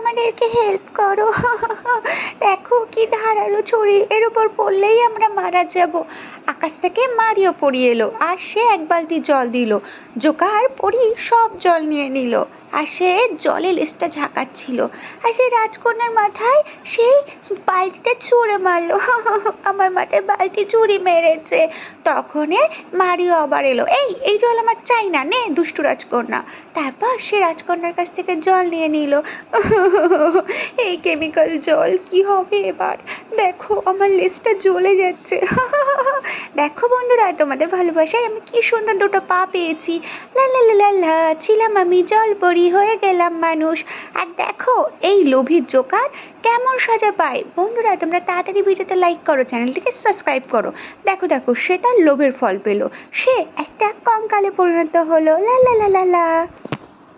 আমাদেরকে হেল্প করো। দেখো কি ধারালো ছুরি, এর উপর পড়লেই আমরা মারা যাব। আকাশ থেকে মারিও পড়ি এলো আর সে এক বালতি জল দিল। জোকার পরি সব জল নিয়ে নিল আর সে জলে লেজটা ঝাঁকাচ্ছিল আর সেই রাজকন্যার মাথায় সেই বালতিটা ছুঁড়ে মারলো। আমার মাথায় বালতি ছুরি মেরেছে। তখনই মারিও আবার এলো, এই এই জল আমার চাই না, নে দুষ্টু রাজকন্যা। তারপর সে রাজকন্যার কাছ থেকে জল নিয়ে নিল। এই কেমিক্যাল জল কি হবে এবার? দেখো আমার লেজটা জ্বলে যাচ্ছে। দেখো বন্ধুরা, তোমাদের ভালোবাসায় আমি কি সুন্দর দুটো পা পেয়েছি। লা লা লা লা লা, ছিলাম আমি জলপরি, হয়ে গেলাম মানুষ। আর দেখো এই লোভী জোকার কেমন সাজা পায়। বন্ধুরা তোমরা তাড়াতাড়ি ভিডিওতে লাইক করো, চ্যানেলটিকে সাবস্ক্রাইব করো। দেখো দেখো সে তার লোভের ফল পেল, সে একটা কঙ্কালে পরিণত হলো। লা লা লা লা লা।